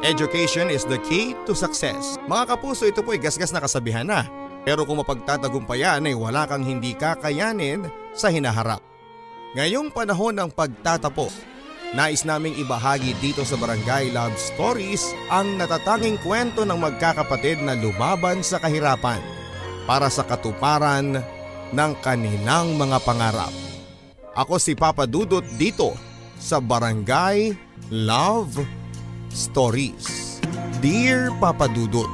Education is the key to success. Mga kapuso, ito po ay gasgas na kasabihan na. Pero kung mapagtatagumpayan ay wala kang hindi kakayanin sa hinaharap. Ngayong panahon ng pagtatapo, nais naming ibahagi dito sa Barangay Love Stories ang natatanging kwento ng magkakapatid na lumaban sa kahirapan para sa katuparan ng kanilang mga pangarap. Ako si Papa Dudut dito sa Barangay Love Stories. Dear Papa Dudut,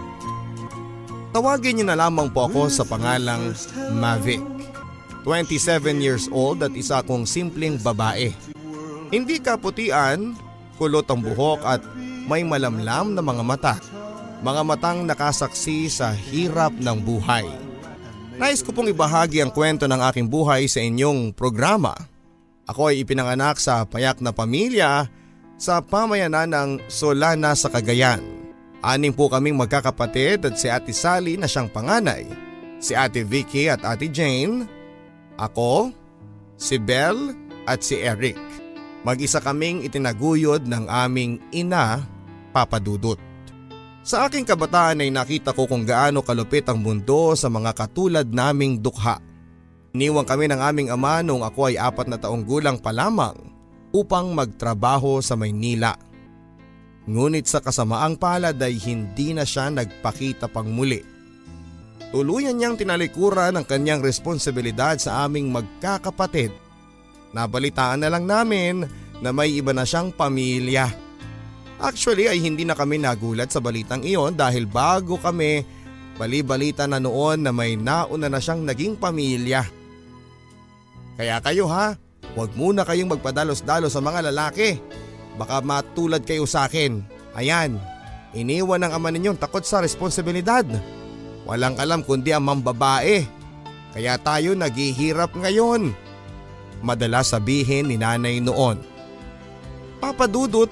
tawagin niyo na lamang po ako sa pangalang Mavic. 27 years old at isa akong simpleng babae. Hindi kaputian, kulot ang buhok at may malamlam na mga mata. Mga matang nakasaksi sa hirap ng buhay. Nais ko pong ibahagi ang kwento ng aking buhay sa inyong programa. Ako ay ipinanganak sa payak na pamilya sa pamayanan ng Solana sa Cagayan. 6 po kaming magkakapatid at si Ate Sally na siyang panganay, si Ate Vicky at Ate Jane, ako, si Belle at si Eric. Mag-isa kaming itinaguyod ng aming ina, Papa Dudut. Sa aking kabataan ay nakita ko kung gaano kalupit ang mundo sa mga katulad naming dukha. Iniwan kami ng aming ama noong ako ay 4 na taong gulang pa lamang upang magtrabaho sa Maynila. Ngunit sa kasamaang palad ay hindi na siya nagpakita pang muli. Tuluyan niyang tinalikuran ang kanyang responsibilidad sa aming magkakapatid. Nabalitaan na lang namin na may iba na siyang pamilya. Actually ay hindi na kami nagulat sa balitang iyon dahil bago kami bali-balita na noon na may nauna na siyang naging pamilya. Kaya kayo ha, huwag muna kayong magpadalos-dalos sa mga lalaki. Baka matulad kayo sa akin. Ayan, iniwan ng ama ninyong takot sa responsibilidad. Walang alam kundi ang mambabae. Kaya tayo naghihirap ngayon. Madalas sabihin ni nanay noon. Papa Dudut,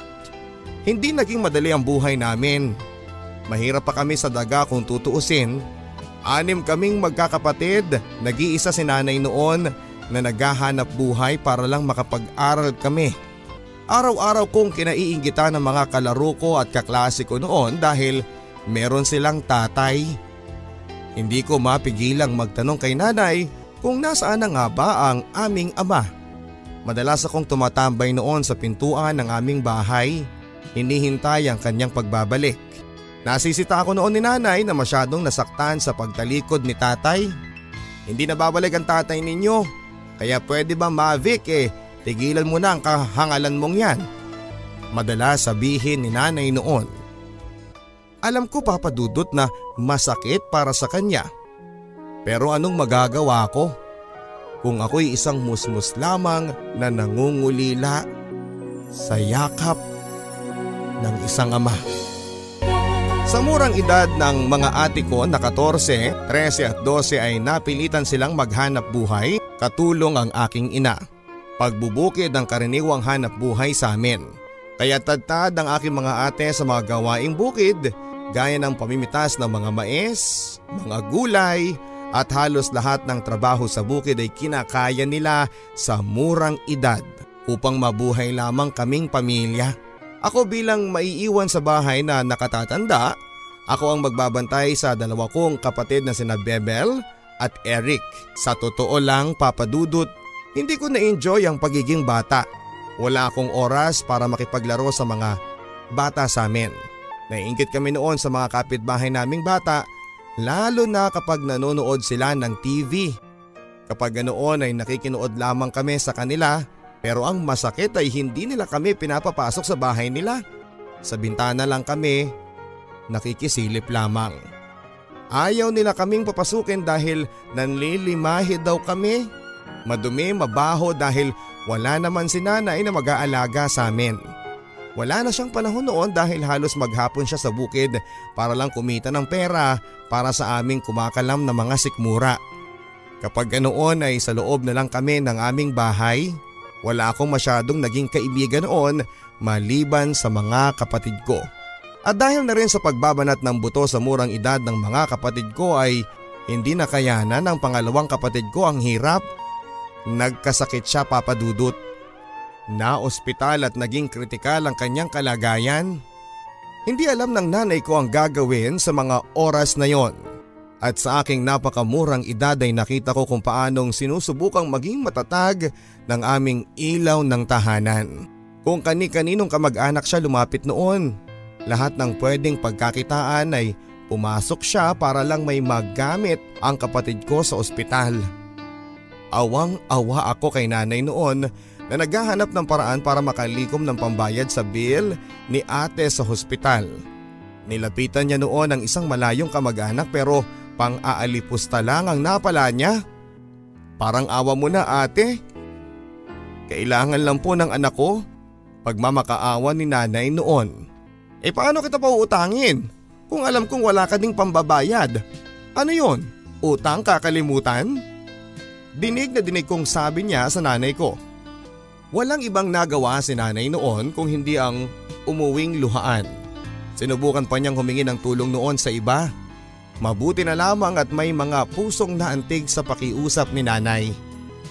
hindi naging madali ang buhay namin. Mahirap pa kami sa daga kung tutuusin. 6 kaming magkakapatid, nag-iisa si nanay noon na naghahanap buhay para lang makapag-aral kami. Araw-araw kong kinaiinggitan ng mga kalaro ko at kaklase ko noon dahil meron silang tatay. Hindi ko mapigilang magtanong kay nanay kung nasaan na nga ba ang aming ama. Madalas akong tumatambay noon sa pintuan ng aming bahay, hinihintay ang kanyang pagbabalik. Nasisita ako noon ni nanay na masyadong nasaktan sa pagtalikod ni tatay. Hindi na babalik ang tatay ninyo, kaya pwede ba Mavic tigilan mo na ang kahangalan mong yan. Madalas sabihin ni nanay noon. Alam ko Papa Dudut na masakit para sa kanya. Pero anong magagawa ko? Kung ako'y isang musmus lamang na nangungulila sa yakap ng isang ama. Sa murang edad ng mga ate ko na 14, 13 at 12 ay napilitan silang maghanap buhay, katulong ang aking ina. Pagbubukid ang karaniwang hanap buhay sa amin. Kaya tad-tad ang aking mga ate sa mga gawaing bukid gaya ng pamimitas ng mga mais, mga gulay at halos lahat ng trabaho sa bukid ay kinakaya nila sa murang edad upang mabuhay lamang kaming pamilya. Ako bilang maiiwan sa bahay na nakatatanda, ako ang magbabantay sa 2 kong kapatid na sina Bebel at Eric. Sa totoo lang Papa Dudut, hindi ko na-enjoy ang pagiging bata. Wala akong oras para makipaglaro sa mga bata sa amin. Naiinggit kami noon sa mga kapitbahay naming bata, lalo na kapag nanonood sila ng TV. Kapag ganoon ay nakikinood lamang kami sa kanila, pero ang masakit ay hindi nila kami pinapapasok sa bahay nila. Sa bintana lang kami, nakikisilip lamang. Ayaw nila kaming papasukin dahil nanlilimahi daw kami. Madumi, mabaho dahil wala naman si nanay na mag-aalaga sa amin. Wala na siyang panahon noon dahil halos maghapon siya sa bukid para lang kumita ng pera para sa aming kumakalam na mga sikmura. Kapag ganoon ay sa loob na lang kami ng aming bahay. Wala akong masyadong naging kaibigan noon maliban sa mga kapatid ko. At dahil na rin sa pagbabanat ng buto sa murang edad ng mga kapatid ko ay hindi nakayanan ng pangalawang kapatid ko ang hirap. Nagkasakit siya Papa Dudut. Na ospital at naging kritikal ang kanyang kalagayan. Hindi alam ng nanay ko ang gagawin sa mga oras na yon. At sa aking napakamurang edad ay nakita ko kung paanong sinusubukang maging matatag ng aming ilaw ng tahanan. Kung kani-kaninong kamag-anak siya lumapit noon, lahat ng pwedeng pagkakitaan ay pumasok siya para lang may magamit ang kapatid ko sa ospital. Awang-awa ako kay nanay noon na naghahanap ng paraan para makalikom ng pambayad sa bill ni ate sa hospital. Nilapitan niya noon ang isang malayong kamag-anak pero pang-aalipusta lang ang napala niya. Parang awa mo na ate. Kailangan lang po ng anak ko. Pagmamakaawa ni nanay noon. Paano kita pa uutangin? Kung alam kong wala ka ding pambabayad. Ano yon? Utang kakalimutan? Dinig na dinig kong sabi niya sa nanay ko. Walang ibang nagawa si nanay noon kung hindi ang umuwing luhaan. Sinubukan pa niyang humingi ng tulong noon sa iba. Mabuti na lamang at may mga pusong naantig sa pakiusap ni nanay.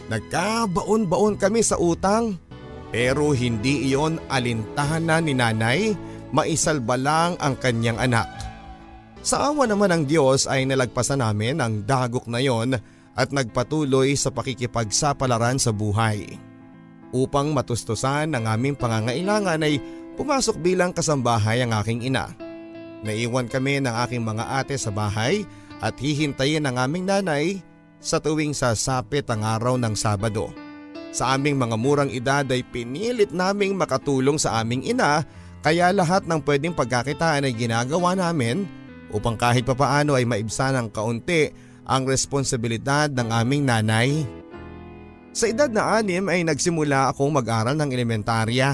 Nagkabaon-baon kami sa utang. Pero hindi iyon alintahanan ni nanay, maisalba lang ang kanyang anak. Sa awa naman ng Diyos ay nalagpasan namin ang dagok na yon at nagpatuloy sa pakikipagsapalaran sa buhay. Upang matustusan ang aming pangangailangan ay pumasok bilang kasambahay ang aking ina. Naiwan kami ng aking mga ate sa bahay at hihintayin ang aming nanay sa tuwing sasapit ang araw ng Sabado. Sa aming mga murang edad ay pinilit naming makatulong sa aming ina kaya lahat ng pwedeng pagkakitaan ay ginagawa namin upang kahit papaano ay maibsan ng kaunti ang responsibilidad ng aming nanay. Sa edad na 6 ay nagsimula akong mag-aral ng elementarya.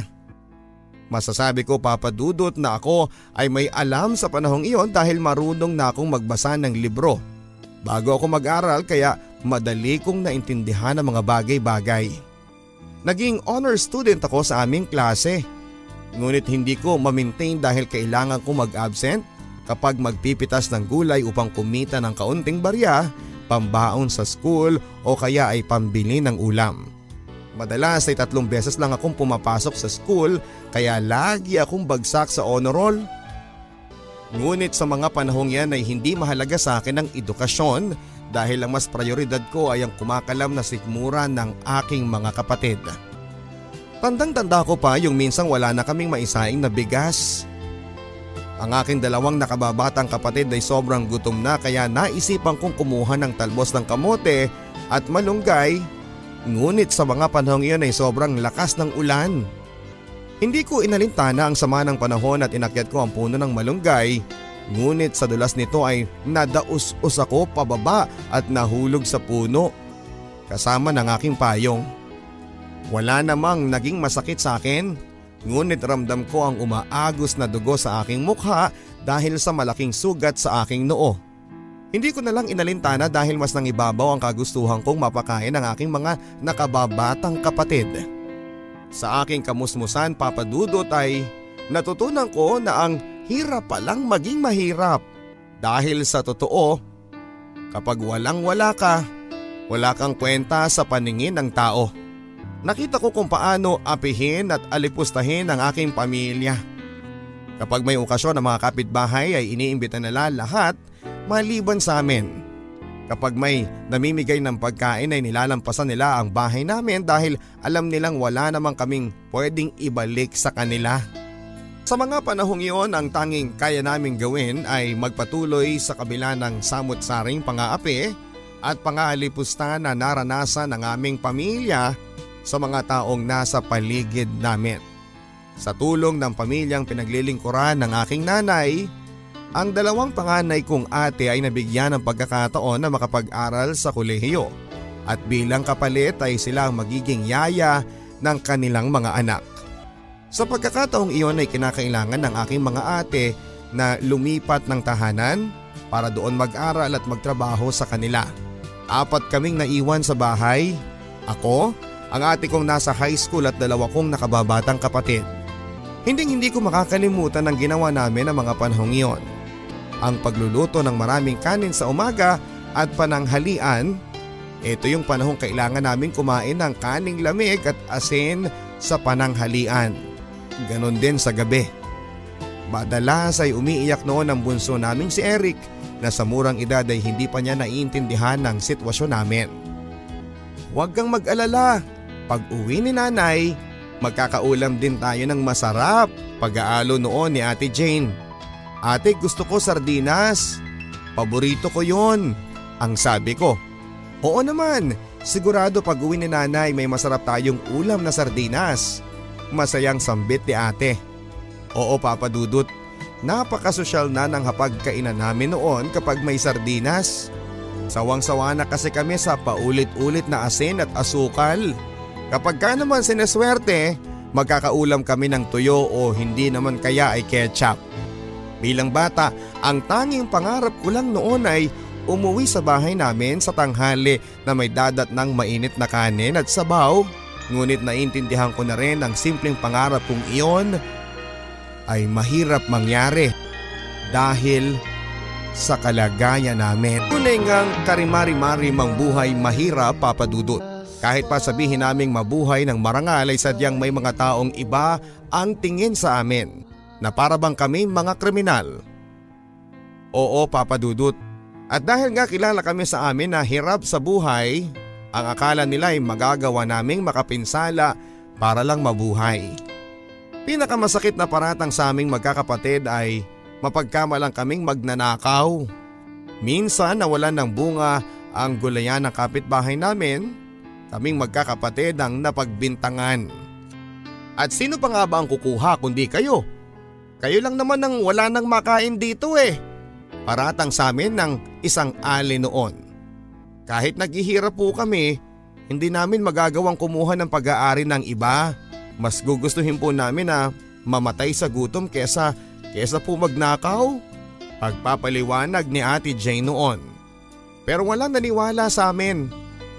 Masasabi ko papadudot na ako ay may alam sa panahong iyon dahil marunong na akong magbasa ng libro. Bago ako mag-aral kaya madali kong naintindihan ang mga bagay-bagay. Naging honor student ako sa aming klase. Ngunit hindi ko ma-maintain dahil kailangan ko mag-absent kapag magpipitas ng gulay upang kumita ng kaunting barya, pambaon sa school o kaya ay pambili ng ulam. Madalas ay 3 beses lang akong pumapasok sa school kaya lagi akong bagsak sa honor roll. Ngunit sa mga panahong yan ay hindi mahalaga sa akin ang edukasyon dahil ang mas prioridad ko ay ang kumakalam na sikmura ng aking mga kapatid. Tandang-tanda ko pa yung minsang wala na kaming maisaing na bigas. Ang aking 2 nakababatang kapatid ay sobrang gutom na kaya naisipan kong kumuha ng talbos ng kamote at malunggay. Ngunit sa mga panahong iyon ay sobrang lakas ng ulan. Hindi ko inalintana ang sama ng panahon at inakyat ko ang puno ng malunggay. Ngunit sa dulas nito ay nadaus-us ako pababa at nahulog sa puno kasama ng aking payong. Wala namang naging masakit sa akin, ngunit ramdam ko ang umaagos na dugo sa aking mukha dahil sa malaking sugat sa aking noo. Hindi ko na lang inalintana dahil mas nangibabaw ang kagustuhan kong mapakain ng aking mga nakababatang kapatid. Sa aking kamusmusan papadudot ay natutunan ko na ang hirap palang maging mahirap dahil sa totoo, kapag walang-wala ka, wala kang kwenta sa paningin ng tao. Nakita ko kung paano apihin at alipustahin ang aking pamilya. Kapag may okasyon ang mga kapitbahay ay iniimbita nila lahat maliban sa amin. Kapag may namimigay ng pagkain ay nilalampasan nila ang bahay namin dahil alam nilang wala namang kaming pwedeng ibalik sa kanila. Sa mga panahong iyon ang tanging kaya naming gawin ay magpatuloy sa kabila ng samut-saring pang-aapi at pang-aalipusta na naranasan ng aming pamilya sa mga taong nasa paligid namin. Sa tulong ng pamilyang pinaglilingkuran ng aking nanay, ang 2 panganay kong ate ay nabigyan ng pagkakataon na makapag-aral sa kolehiyo at bilang kapalit ay sila ang magiging yaya ng kanilang mga anak. Sa pagkakataong iyon ay kinakailangan ng aking mga ate na lumipat ng tahanan para doon mag-aral at magtrabaho sa kanila. 4 kaming naiwan sa bahay. Ako, ang ate kong nasa high school at 2 kong nakababatang kapatid. Hindi ko makakalimutan ang ginawa namin ng mga panahong iyon. Ang pagluluto ng maraming kanin sa umaga at pananghalian. Ito yung panahong kailangan namin kumain ng kaning lamig at asin sa pananghalian. Ganon din sa gabi. Madalas ay umiiyak noon ang bunso naming si Eric na sa murang edad ay hindi pa niya naiintindihan ng sitwasyon namin. Huwag kang mag-alala, pag uwi ni nanay, magkakaulam din tayo ng masarap, pag-aalo noon ni Ate Jane. Ate, gusto ko sardinas, paborito ko yon, ang sabi ko. Oo naman, sigurado pag uwi ni nanay may masarap tayong ulam na sardinas. Masayang sambit ni ate. Oo Papa Dudut, napakasosyal na ng hapagkainan namin noon kapag may sardinas. Sawang-sawa na kasi kami sa paulit-ulit na asin at asukal. Kapag ka naman sineswerte, magkakaulam kami ng tuyo o hindi naman kaya ay ketchup. Bilang bata, ang tanging pangarap ko lang noon ay umuwi sa bahay namin sa tanghali na may dadat ng mainit na kanin at sabaw. Ngunit naiintindihan ko na rin ang simpleng pangarap kong iyon ay mahirap mangyari dahil sa kalagayan namin. Tunay ngang karimari-mari mang buhay mahirap, Papa Dudut. Kahit pa sabihin naming mabuhay ng marangal ay sadyang may mga taong iba ang tingin sa amin na para bang kami mga kriminal. Oo Papa Dudut, at dahil nga kilala kami sa amin na hirap sa buhay, ang akala nila ay magagawa naming makapinsala para lang mabuhay. Pinakamasakit na paratang sa aming magkakapatid ay mapagkamalang kaming magnanakaw. Minsan nawalan ng bunga ang gulayan ng kapitbahay namin, kaming magkakapatid ang napagbintangan. At sino pa nga ba ang kukuha kundi kayo? Kayo lang naman ang wala nang makain dito eh. Paratang sa amin ng isang ali noon. Kahit naghihirap po kami, hindi namin magagawang kumuha ng pag-aari ng iba. Mas gugustuhin po namin na mamatay sa gutom kesa po magnakaw. Pagpapaliwanag ni Ate Jane noon. Pero walang naniwala sa amin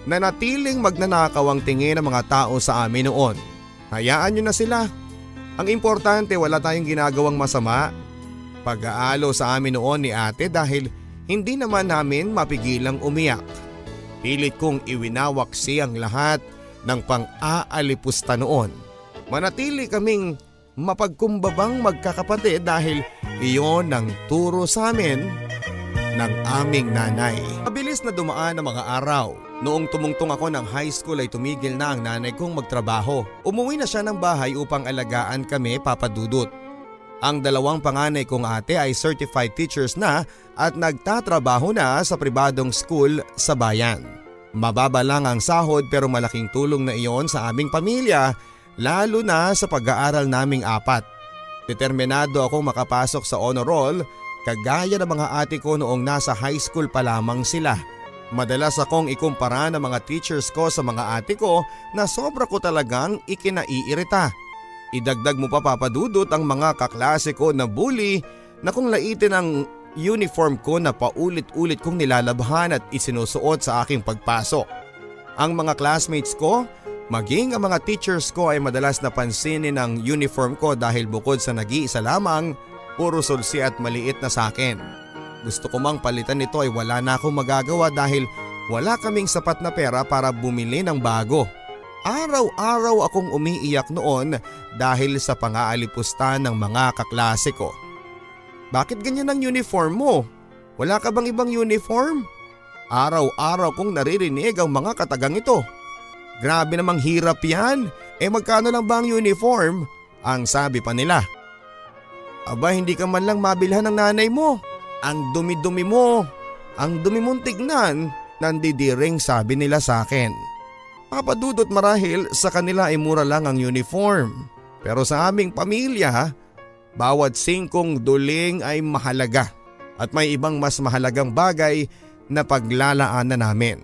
na natiling magnanakaw ang tingin ng mga tao sa amin noon. Hayaan nyo na sila. Ang importante wala tayong ginagawang masama. Pag-aalo sa amin noon ni ate dahil hindi naman namin mapigilang umiyak. Pilit kong iwinawaksi ang lahat ng pang-aalipusta noon. Manatili kaming mapagkumbabang magkakapatid dahil iyon ang turo sa amin ng aming nanay. Mabilis na dumaan ang mga araw. Noong tumungtong ako ng high school ay tumigil na ang nanay kong magtrabaho. Umuwi na siya ng bahay upang alagaan kami, Papa Dudut. Ang dalawang panganay kong ate ay certified teachers na at nagtatrabaho na sa pribadong school sa bayan. Mababa lang ang sahod pero malaking tulong na iyon sa aming pamilya, lalo na sa pag-aaral naming apat. Determinado akong makapasok sa honor roll kagaya ng mga ate ko noong nasa high school pa lamang sila. Madalas akong ikumpara ng mga teachers ko sa mga ate ko na sobra ko talagang ikinaiirita. Idagdag mo pa, Papa Dudut, ang mga kaklase ko na bully na kung laitin ang uniform ko na paulit-ulit kong nilalabhan at isinusuot sa aking pagpasok. Ang mga classmates ko, maging ang mga teachers ko ay madalas napansinin ang uniform ko dahil bukod sa nag-iisa lamang, puro sulsi at maliit na sa akin. Gusto ko mang palitan nito ay wala na akong magagawa dahil wala kaming sapat na pera para bumili ng bago. Araw-araw akong umiiyak noon dahil sa pang-aalipusta ng mga kaklase ko. Bakit ganyan ang uniform mo? Wala ka bang ibang uniform? Araw-araw kong naririnig ang mga katagang ito. Grabe namang hirap yan. Magkano lang ba ang uniform? Ang sabi pa nila. Aba, hindi ka man lang mabilhan ng nanay mo. Ang dumi-dumi mo. Ang dumi mong tignan. Nandidiring, sabi nila sa akin. Papa Dudut, marahil sa kanila ay mura lang ang uniform. Pero sa aming pamilya, bawat singkong duling ay mahalaga. At may ibang mas mahalagang bagay na paglalaanan namin.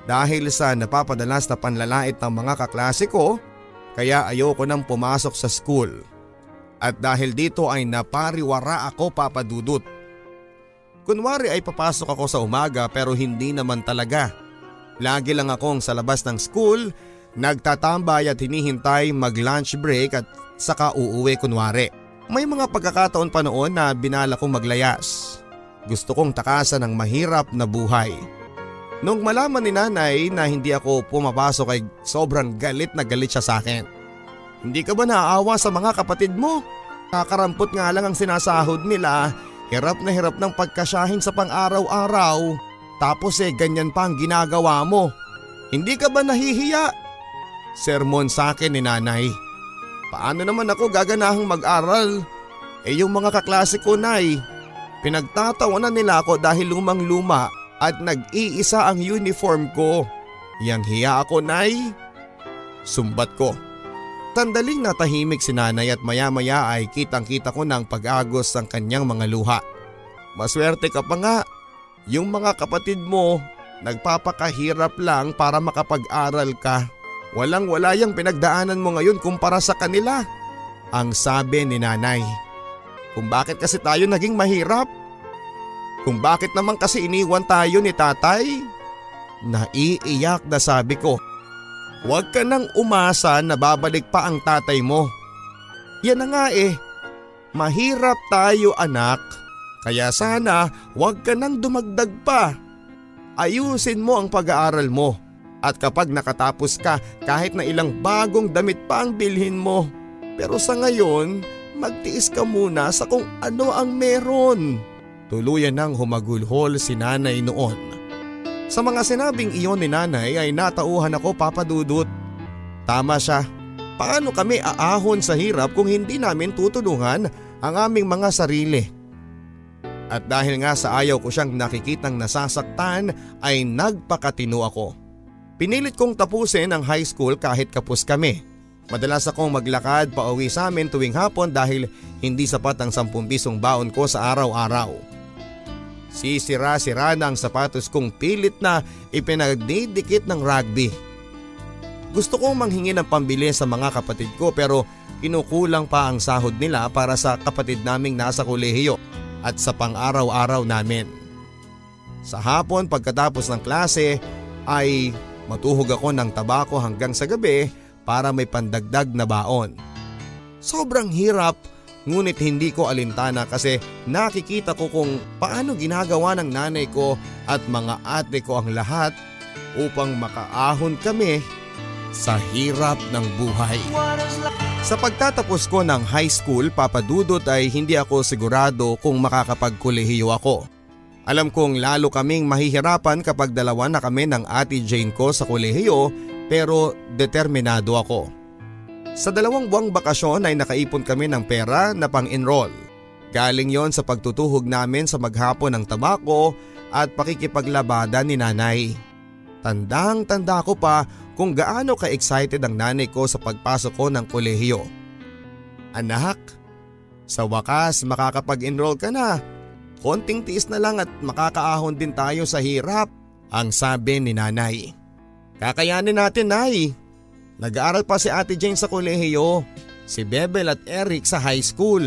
Dahil sa napapadalas na panlalait ng mga kaklase ko, kaya ayoko nang pumasok sa school. At dahil dito ay napariwara ako, Papa Dudut. Kunwari ay papasok ako sa umaga pero hindi naman talaga. Lagi lang akong sa labas ng school, nagtatambay at hinihintay mag-lunch break at saka uuwi kunwari. May mga pagkakataon pa noon na binala kong maglayas. Gusto kong takasan ng mahirap na buhay. Nung malaman ni nanay na hindi ako pumapasok ay sobrang galit na galit siya sa akin. Hindi ka ba naaawa sa mga kapatid mo? Kakarampot nga lang ang sinasahod nila, hirap na hirap ng pagkasyahin sa pang-araw-araw. Tapos ganyan pa ang ginagawa mo. Hindi ka ba nahihiya? Sermon sa akin ni nanay. Paano naman ako gaganahang mag-aral? Yung mga kaklase ko, nay, pinagtatawanan nila ako dahil lumang-luma at nag-iisa ang uniform ko. Yang hiya ako, nay. Sumbat ko. Sandaling natahimik si nanay at maya-maya ay kitang-kita ko ng pag-agos ng kanyang mga luha. Maswerte ka pa nga. Yung mga kapatid mo nagpapakahirap lang para makapag-aral ka. Walang-wala yung pinagdaanan mo ngayon kumpara sa kanila. Ang sabi ni nanay. Kung bakit kasi tayo naging mahirap? Kung bakit naman kasi iniwan tayo ni tatay? Naiiyak na sabi ko. Huwag ka nang umasa na babalik pa ang tatay mo. Yan na nga Mahirap tayo, anak. Kaya sana huwag ka nang dumagdag pa. Ayusin mo ang pag-aaral mo. At kapag nakatapos ka, kahit na ilang bagong damit pa ang bilhin mo. Pero sa ngayon, magtiis ka muna sa kung ano ang meron. Tuluyan nang humagulhol si nanay noon. Sa mga sinabing iyon ni nanay ay natauhan ako, Papa Dudut. Tama siya. Paano kami aahon sa hirap kung hindi namin tutulungan ang aming mga sarili? At dahil nga sa ayaw ko siyang nakikitang nasasaktan ay nagpakatino ako. Pinilit kong tapusin ang high school kahit kapos kami. Madalas akong maglakad pauwi sa amin tuwing hapon dahil hindi sapat ang 10 pisong baon ko sa araw-araw. Sisira-sira na ang sapatos kong pilit na ipinagdidikit ng rugby. Gusto kong manghingi ng pambili sa mga kapatid ko pero kinukulang pa ang sahod nila para sa kapatid naming nasa kolehiyo at sa pang-araw-araw namin. Sa hapon pagkatapos ng klase ay matuhog ako ng tabako hanggang sa gabi para may pandagdag na baon. Sobrang hirap ngunit hindi ko alintana kasi nakikita ko kung paano ginagawa ng nanay ko at mga ate ko ang lahat upang makaahon kami sa hirap ng buhay. Sa pagtatapos ko ng high school, Papa Dudut, ay hindi ako sigurado kung makakapagkolehiyo ako. Alam kong lalo kaming mahihirapan kapag dalawa na kami ng Ate Jane ko sa kolehiyo pero determinado ako. Sa 2 buwang bakasyon ay nakaipon kami ng pera na pang-enroll. Galing yon sa pagtutuhog namin sa maghapon ng tabako at pakikipaglabada ni nanay. Tandang-tanda ko pa kung gaano ka-excited ang nanay ko sa pagpasok ko ng kolehiyo. Anak, sa wakas makakapag-enroll ka na. Konting tiis na lang at makakaahon din tayo sa hirap, ang sabi ni nanay. Kakayanin natin, nay. Nag-aaral pa si Ate Jane sa kolehiyo, si Bebel at Eric sa high school.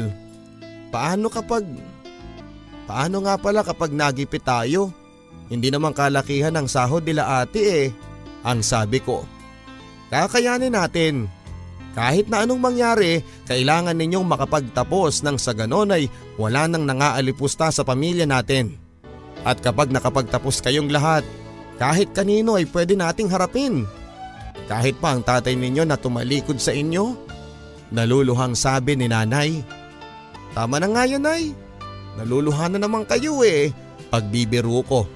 Paano nga pala kapag nagipit tayo? Hindi naman kalakihan ang sahod nila ate ang sabi ko. Kakayanin natin. Kahit na anong mangyari, kailangan ninyong makapagtapos nang sa ganon ay wala nang nangaalipusta sa pamilya natin. At kapag nakapagtapos kayong lahat, kahit kanino ay pwede nating harapin. Kahit pa ang tatay ninyo na tumalikod sa inyo. Naluluhang sabi ni nanay. Tama na nga yan, nay. Naluluhan na naman kayo Pagbibiro ko.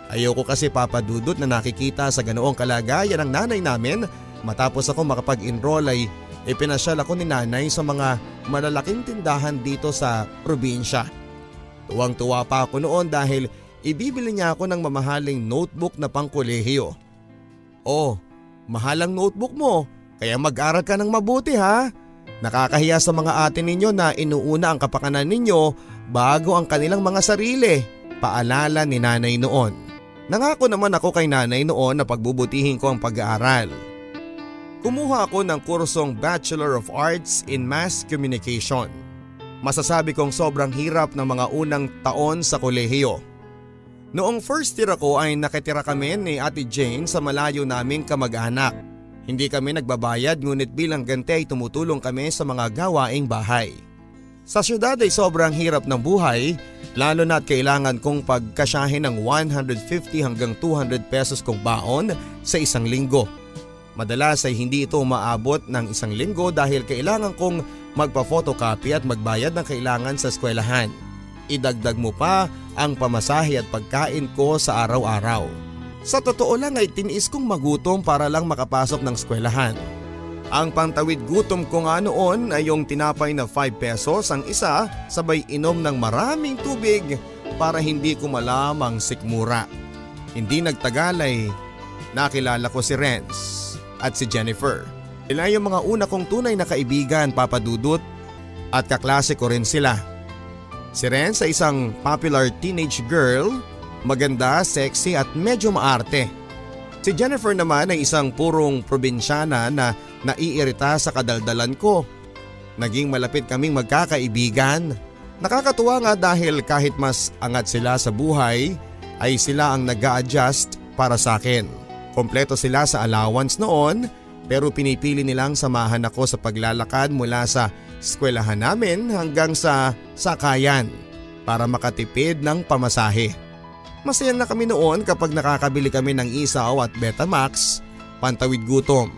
Ayoko kasi, Papa Dudut, na nakikita sa ganoong kalagayan ng nanay namin. Matapos ako makapag-enroll ay ipinasyal ako ni nanay sa mga malalaking tindahan dito sa probinsya. Tuwang-tuwa pa ako noon dahil ibibili niya ako ng mamahaling notebook na pangkolehiyo. Oh, mahal ang notebook mo, kaya mag-aral ka ng mabuti ha. Nakakahiya sa mga ate ninyo na inuuna ang kapakanan ninyo bago ang kanilang mga sarili, paalala ni nanay noon. Nangako naman ako kay nanay noon na pagbubutihin ko ang pag-aaral. Kumuha ako ng kursong Bachelor of Arts in Mass Communication. Masasabi kong sobrang hirap ng mga unang taon sa kolehiyo. Noong first year ako ay nakitira kami ni Ate Jane sa malayo naming kamag-anak. Hindi kami nagbabayad ngunit bilang ganti ay tumutulong kami sa mga gawaing bahay. Sa syudad ay sobrang hirap ng buhay, lalo na at kailangan kong pagkasyahin ng 150 hanggang 200 pesos kong baon sa isang linggo. Madalas ay hindi ito umaabot ng 1 linggo dahil kailangan kong magpa-photocopy at magbayad ng kailangan sa eskwelahan. Idagdag mo pa ang pamasahe at pagkain ko sa araw-araw. Sa totoo lang ay tiniis kong magutom para lang makapasok ng eskwelahan. Ang pantawid gutom ko nga noon ay yung tinapay na 5 pesos ang isa, sabay inom ng maraming tubig para hindi ko malamang sikmura. Hindi nagtagal ay nakilala ko si Renz at si Jennifer. Sila yung mga una kong tunay na kaibigan, Papa Dudut, at kaklase ko rin sila. Si Renz ay isang popular teenage girl, maganda, sexy at medyo maarte. Si Jennifer naman ay isang purong probinsyana na naiirita sa kadaldalan ko. Naging malapit kaming magkakaibigan. Nakakatuwa nga dahil kahit mas angat sila sa buhay, ay sila ang nag-a-adjust para sa akin. Kompleto sila sa allowance noon pero pinipili nilang samahan ako sa paglalakad mula sa eskwelahan namin hanggang sa sakayan para makatipid ng pamasahe. Masaya na kami noon kapag nakakabili kami ng isaw at Betamax, pantawid gutom.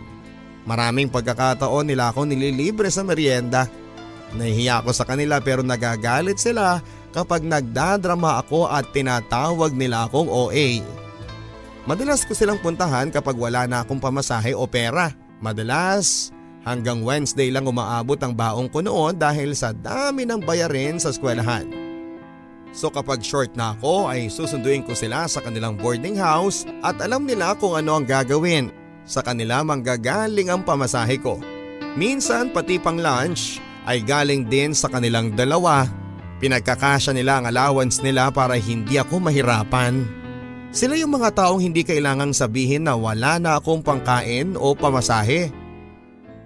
Maraming pagkakataon nila ako nililibre sa merienda. Nahihiya ako sa kanila pero nagagalit sila kapag nagdadrama ako at tinatawag nila akong OA. Madalas ko silang puntahan kapag wala na akong pamasahe o pera. Madalas hanggang Wednesday lang umaabot ang baong ko noon dahil sa dami ng bayarin sa eskwelahan. So kapag short na ako ay susunduin ko sila sa kanilang boarding house at alam nila kung ano ang gagawin. Sa kanila manggagaling ang pamasahe ko. Minsan pati pang lunch ay galing din sa kanilang dalawa. Pinagkakasya nila ang allowance nila para hindi ako mahirapan. Sila yung mga taong hindi kailangang sabihin na wala na akong pangkain o pamasahe.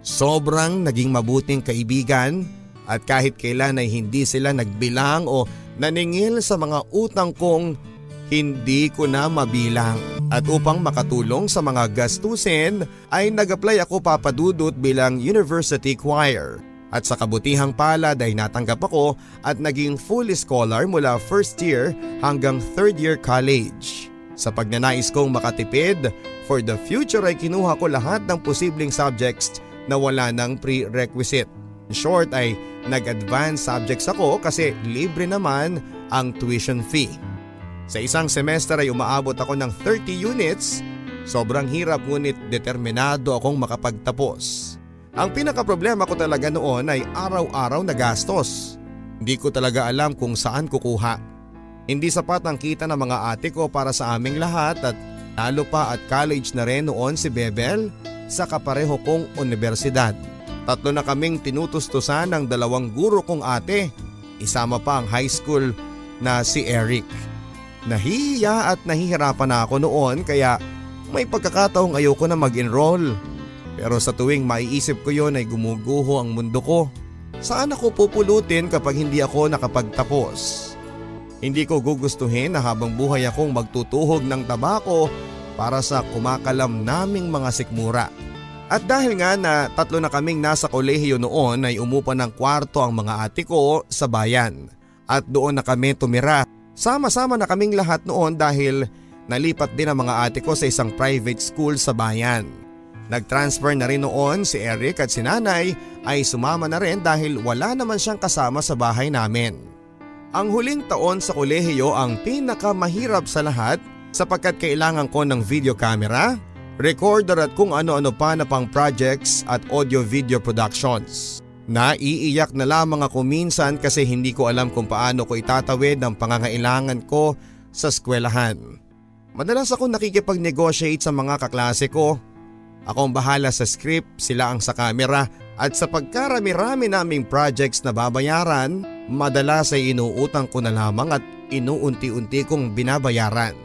Sobrang naging mabuting kaibigan at kahit kailan ay hindi sila nagbilang o naningil sa mga utang kong hindi ko na mabilang. At upang makatulong sa mga gastusin ay nag-apply ako, Papa Dudut, bilang university choir. At sa kabutihang palad ay natanggap ako at naging full scholar mula first year hanggang third year college. Sa pagnanais kong makatipid, for the future ay kinuha ko lahat ng posibleng subjects na wala ng prerequisite. In short ay nag-advance subjects ako kasi libre naman ang tuition fee. Sa isang semester ay umaabot ako ng 30 units. Sobrang hirap ngunit determinado akong makapagtapos. Ang pinaka-problema ko talaga noon ay araw-araw na gastos. Hindi ko talaga alam kung saan kukuha. Hindi sapat ang kita ng mga ate ko para sa aming lahat at lalo pa at college na rin noon si Bebel sa kapareho kong universidad. 3 na kaming tinutustusan ng 2 guro kong ate. Isama pa ang high school na si Eric. Nahihiya at nahihirapan na ako noon kaya may pagkakataong ayoko na mag-enroll. Pero sa tuwing maiisip ko yon ay gumuguho ang mundo ko. Saan ako pupulutin kapag hindi ako nakapagtapos? Hindi ko gugustuhin na habang buhay akong magtutuhog ng tabako para sa kumakalam naming mga sikmura. At dahil nga na 3 na kaming nasa kolehiyo noon ay umupa ng kwarto ang mga ate ko sa bayan. At doon na kami tumira. Sama-sama na kaming lahat noon dahil nalipat din ang mga ate ko sa isang private school sa bayan. Nag-transfer na rin noon si Eric at si nanay ay sumama na rin dahil wala naman siyang kasama sa bahay namin. Ang huling taon sa kolehiyo ang pinakamahirap sa lahat sapagkat kailangan ko ng video camera, recorder at kung ano-ano pa na pang projects at audio-video productions. Naiiyak na lamang ako minsan kasi hindi ko alam kung paano ko itatawid ang pangangailangan ko sa eskwelahan. Madalas ako nakikipag-negotiate sa mga kaklase ko. Ako ang bahala sa script, sila ang sa camera at sa pagkarami-rami naming projects na babayaran, madalas ay inuutang ko na lamang at inuunti-unti kong binabayaran.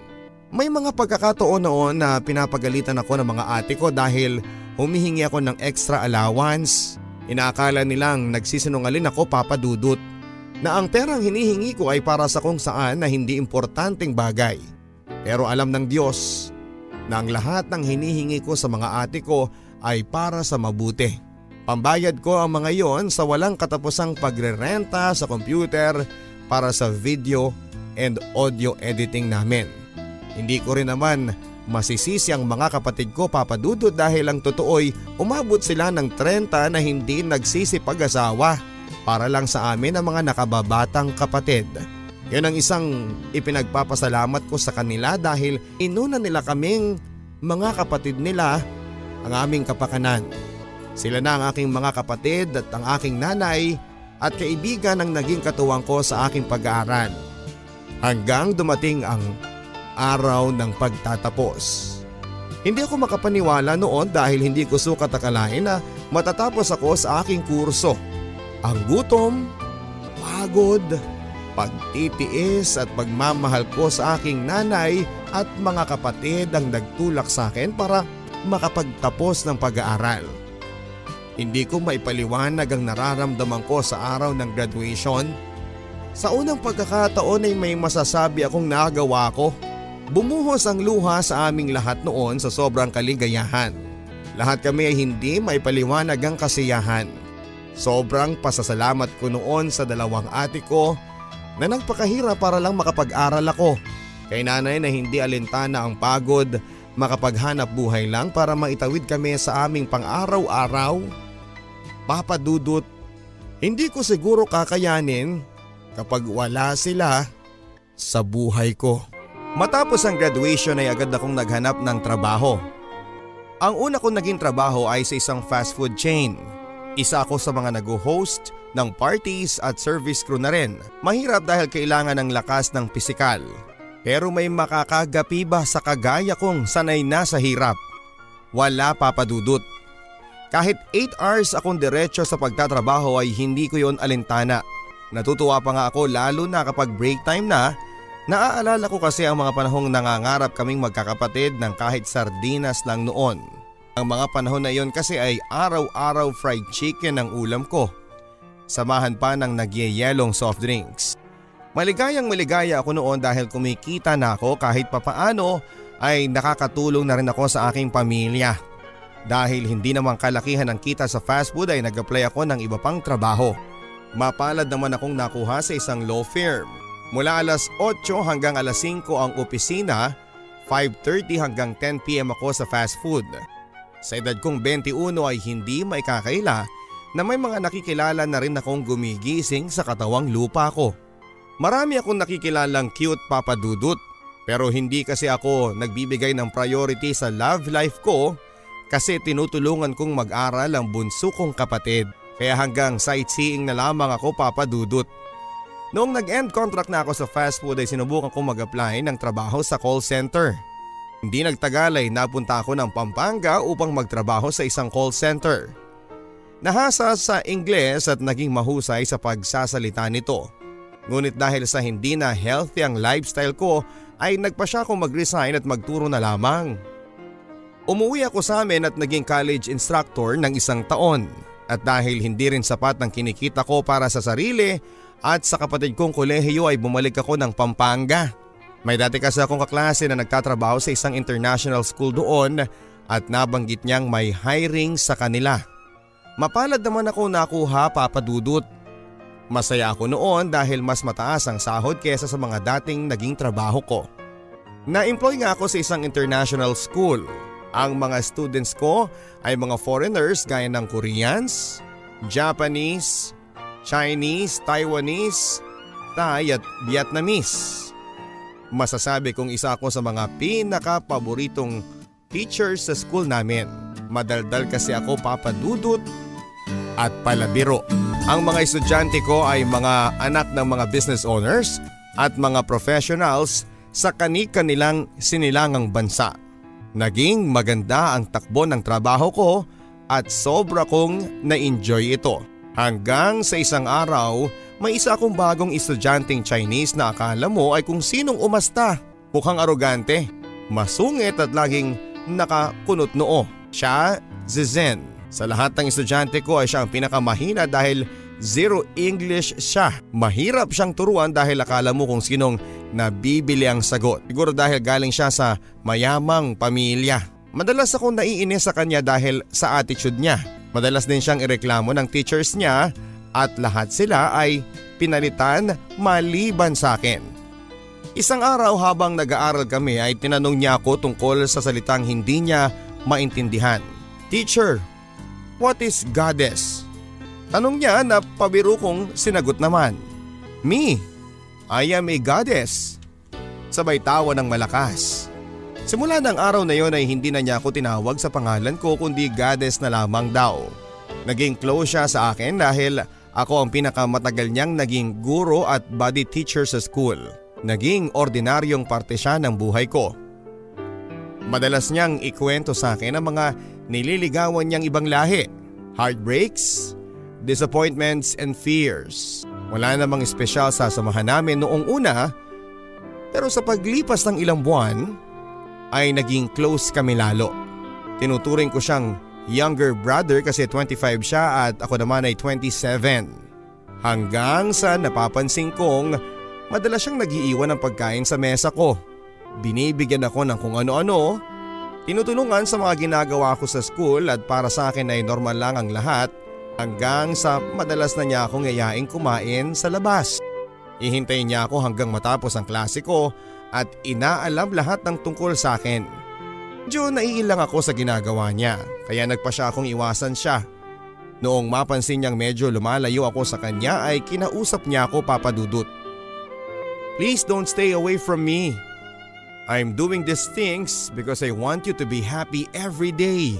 May mga pagkakataon noon na pinapagalitan ako ng mga ate ko dahil humihingi ako ng extra allowance. Inaakala nilang nagsisinungaling ako, Papa Dudut, na ang perang hinihingi ko ay para sa kung saan na hindi importanteng bagay. Pero alam ng Diyos na ang lahat ng hinihingi ko sa mga ate ko ay para sa mabuti. Pambayad ko ang mga yon sa walang katapusang pagrerenta sa computer para sa video and audio editing namin. Hindi ko rin naman Masisisi ang mga kapatid ko, Papa Dudut, dahil ang totoo'y umabot sila ng 30 na hindi nagsisipag-asawa para lang sa amin ang mga nakababatang kapatid. Yun ang isang ipinagpapasalamat ko sa kanila dahil inuna nila kaming mga kapatid nila ang aming kapakanan. Sila na ang aking mga kapatid at ang aking nanay at kaibigan ang naging katuwang ko sa aking pag-aaral. Hanggang dumating ang araw ng pagtatapos. Hindi ako makapaniwala noon dahil hindi ko sukat akalain na matatapos ako sa aking kurso. Ang gutom, pagod, pagtitiis at pagmamahal ko sa aking nanay at mga kapatid ang nagtulak sa akin para makapagtapos ng pag-aaral. Hindi ko maipaliwanag ang nararamdaman ko sa araw ng graduation. Sa unang pagkakataon ay may masasabi akong nagawa ko. Bumuhos ang luha sa aming lahat noon sa sobrang kaligayahan. Lahat kami ay hindi maipaliwanag ang kasiyahan. Sobrang pasasalamat ko noon sa dalawang ate ko na nagpakahirap para lang makapag-aral ako. Kay nanay na hindi alintana ang pagod, makapaghanap buhay lang para maitawid kami sa aming pang-araw-araw. Papa Dudut, hindi ko siguro kakayanin kapag wala sila sa buhay ko. Matapos ang graduation ay agad akong naghanap ng trabaho. Ang una kong naging trabaho ay sa isang fast food chain. Isa ako sa mga nag-host ng parties at service crew na rin. Mahirap dahil kailangan ng lakas ng pisikal. Pero may makakagapi ba sa kagaya kong sanay na sa hirap? Wala, Papa Dudut. Kahit 8 hours akong diretso sa pagtatrabaho ay hindi ko yon alintana. Natutuwa pa nga ako lalo na kapag break time na. Naaalala ko kasi ang mga panahong nangangarap kaming magkakapatid ng kahit sardinas lang noon. Ang mga panahon na iyon kasi ay araw-araw fried chicken ang ulam ko. Samahan pa ng nagyayelong soft drinks. Maligayang-maligaya ako noon dahil kumikita na ako kahit papaano ay nakakatulong na rin ako sa aking pamilya. Dahil hindi naman kalakihan ang kita sa fast food ay nag-apply ako ng iba pang trabaho. Mapalad naman akong nakuha sa isang law firm. Mula alas 8 hanggang alas 5 ang opisina, 5:30 hanggang 10 PM ako sa fast food. Sa edad kong 21 ay hindi maikakaila na may mga nakikilala na rin akong gumigising sa katawang lupa ko. Marami akong nakikilalang cute, Papa Dudut, pero hindi kasi ako nagbibigay ng priority sa love life ko kasi tinutulungan kong mag-aral ang bunso kong kapatid. Kaya hanggang sightseeing na lamang ako, Papa Dudut. Noong nag-end contract na ako sa fast food ay sinubukan kong mag-apply ng trabaho sa call center. Hindi nagtagal ay napunta ako ng Pampanga upang magtrabaho sa isang call center. Nahasa sa Ingles at naging mahusay sa pagsasalita nito. Ngunit dahil sa hindi na healthy ang lifestyle ko ay nagpa siya akong mag-resign at magturo na lamang. Umuwi ako sa amin at naging college instructor ng 1 taon. At dahil hindi rin sapat ang kinikita ko para sa sarili at sa kapatid kong kolehiyo ay bumalik ako ng Pampanga. May dati kasi akong kaklase na nagtatrabaho sa isang international school doon at nabanggit niyang may hiring sa kanila. Mapalad naman ako nakuha, Papa Dudut. Masaya ako noon dahil mas mataas ang sahod kesa sa mga dating naging trabaho ko. Na-employ nga ako sa isang international school. Ang mga students ko ay mga foreigners gaya ng Koreans, Japanese, Chinese, Taiwanese, Thai at Vietnamese. Masasabi kong isa ako sa mga pinaka-paboritong teachers sa school namin. Madaldal kasi ako, Papa Dudut, at palabiro. Ang mga estudyante ko ay mga anak ng mga business owners at mga professionals sa kani-kanilang sinilangang bansa. Naging maganda ang takbo ng trabaho ko at sobra kong na-enjoy ito. Hanggang sa isang araw, may isa akong bagong estudyanteng Chinese na akala mo ay kung sinong umasta. Mukhang arogante, masungit at laging nakakunot noo. Siya, Zizen. Sa lahat ng estudyante ko ay siya ang pinakamahina dahil zero English siya. Mahirap siyang turuan dahil akala mo kung sinong nabibili ang sagot. Siguro dahil galing siya sa mayamang pamilya. Madalas akong naiinis sa kanya dahil sa attitude niya. Madalas din siyang ireklamo ng teachers niya at lahat sila ay pinalitan maliban sa akin. Isang araw habang nag-aaral kami ay tinanong niya ako tungkol sa salitang hindi niya maintindihan. "Teacher, what is goddess?" Tanong niya na pabiro kong sinagot naman. "Me, I am a goddess." Sabay tawa ng malakas. Simula ng araw na yon ay hindi na niya ako tinawag sa pangalan ko kundi goddess na lamang daw. Naging close siya sa akin dahil ako ang pinakamatagal niyang naging guro at body teacher sa school. Naging ordinaryong parte siya ng buhay ko. Madalas niyang ikwento sa akin ang mga nililigawan niyang ibang lahi, heartbreaks, disappointments and fears. Wala namang espesyal sa samahan namin noong una, pero sa paglipas ng ilang buwan ay naging close kami lalo. Tinuturing ko siyang younger brother kasi 25 siya at ako naman ay 27. Hanggang sa napapansin kong madalas siyang nag-iiwan ng pagkain sa mesa ko. Binibigyan ako ng kung ano-ano, tinutulungan sa mga ginagawa ko sa school at para sa akin ay normal lang ang lahat hanggang sa madalas na niya akong yayain kumain sa labas. Ihintayin niya ako hanggang matapos ang klase ko at inaalam lahat ng tungkol sa akin. Diyo naiilang ako sa ginagawa niya kaya nagpa siya akong iwasan siya. Noong mapansin niyang medyo lumalayo ako sa kanya ay kinausap niya ako, Papa Dudut. "Please don't stay away from me. I'm doing these things because I want you to be happy every day.